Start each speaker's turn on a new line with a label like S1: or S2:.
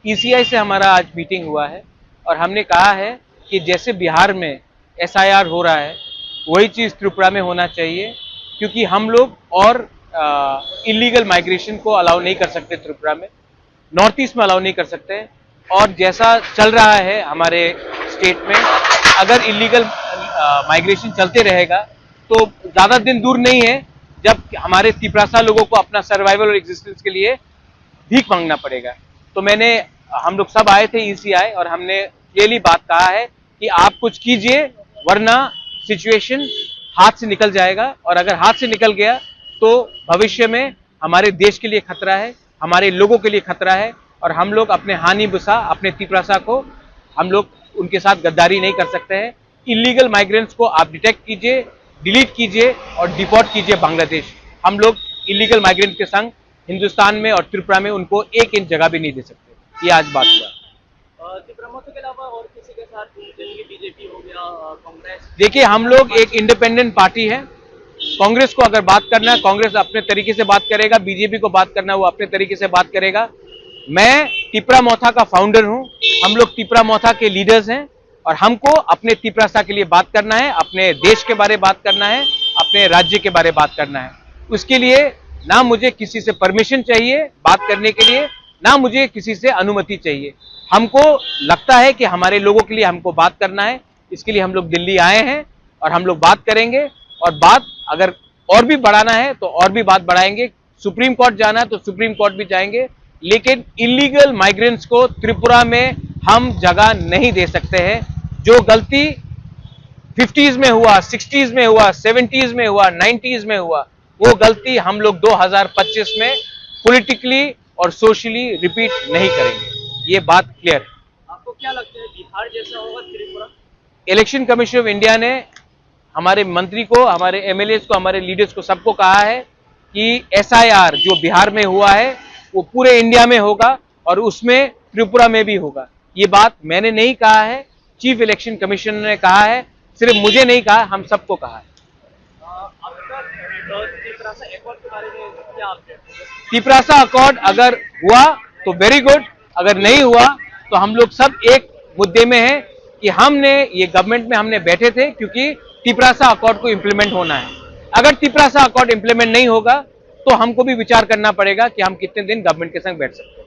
S1: ECI से हमारा आज मीटिंग हुआ है और हमने कहा है कि जैसे बिहार में एसआईआर हो रहा है वही चीज़ त्रिपुरा में होना चाहिए, क्योंकि हम लोग और इलीगल माइग्रेशन को अलाउ नहीं कर सकते त्रिपुरा में, नॉर्थ ईस्ट में अलाउ नहीं कर सकते हैं। और जैसा चल रहा है हमारे स्टेट में, अगर इलीगल माइग्रेशन चलते रहेगा तो ज़्यादा दिन दूर नहीं है जब हमारे तिपरासा लोगों को अपना सर्वाइवल और एग्जिस्टेंस के लिए भीख मांगना पड़ेगा। तो हम लोग सब आए थे ईसीआई और हमने क्लियरली बात कहा है कि आप कुछ कीजिए, वरना सिचुएशन हाथ से निकल जाएगा, और अगर हाथ से निकल गया तो भविष्य में हमारे देश के लिए खतरा है, हमारे लोगों के लिए खतरा है, और हम लोग अपने हानि बुसा अपने तिपरासा को हम लोग उनके साथ गद्दारी नहीं कर सकते हैं। इलीगल माइग्रेंट्स को आप डिटेक्ट कीजिए, डिलीट कीजिए और डिपोर्ट कीजिए बांग्लादेश। हम लोग इलीगल माइग्रेंट के संग हिंदुस्तान में और त्रिपुरा में उनको 1 इंच जगह भी नहीं दे सकते। ये आज बात हुआ।
S2: त्रिपुरा के अलावा और किसी के साथ, जैसे कि बीजेपी हो गया, कांग्रेस?
S1: देखिए, हम लोग एक इंडिपेंडेंट पार्टी है। कांग्रेस को अगर बात करना है, कांग्रेस अपने तरीके से बात करेगा, बीजेपी को बात करना है वो अपने तरीके से बात करेगा। मैं तिपरा मोथा का फाउंडर हूं, हम लोग तिपरा मोथा के लीडर्स हैं और हमको अपने तिपरासा के लिए बात करना है, अपने देश के बारे में बात करना है, अपने राज्य के बारे में बात करना है। उसके लिए ना मुझे किसी से परमिशन चाहिए बात करने के लिए, ना मुझे किसी से अनुमति चाहिए। हमको लगता है कि हमारे लोगों के लिए हमको बात करना है, इसके लिए हम लोग दिल्ली आए हैं और हम लोग बात करेंगे। और बात अगर और भी बढ़ाना है तो और भी बात बढ़ाएंगे, सुप्रीम कोर्ट जाना है तो सुप्रीम कोर्ट भी जाएंगे, लेकिन इलीगल माइग्रेंट्स को त्रिपुरा में हम जगह नहीं दे सकते हैं। जो गलती 50s में हुआ, 60s में हुआ, 70s में हुआ, 90s में हुआ, वो गलती हम लोग 2025 में पॉलिटिकली और सोशली रिपीट नहीं करेंगे। ये बात क्लियर है।
S2: आपको क्या लगता है, बिहार जैसा होगा Tripura?
S1: Election commission of India ने हमारे मंत्री को, हमारे एमएलएस को, हमारे लीडर्स को सबको कहा है कि एसआईआर जो बिहार में हुआ है वो पूरे इंडिया में होगा और उसमें त्रिपुरा में भी होगा। ये बात मैंने नहीं कहा है, चीफ इलेक्शन कमीशन ने कहा है, सिर्फ मुझे नहीं कहा, हम सबको कहा है। तिपरासा अकॉर्ड अगर हुआ तो वेरी गुड, अगर नहीं हुआ तो हम लोग सब एक मुद्दे में हैं कि हमने ये गवर्नमेंट में हमने बैठे थे क्योंकि तिपरासा अकॉर्ड को इंप्लीमेंट होना है। अगर तिपरासा अकॉर्ड इंप्लीमेंट नहीं होगा तो हमको भी विचार करना पड़ेगा कि हम कितने दिन गवर्नमेंट के संग बैठ सकते हैं।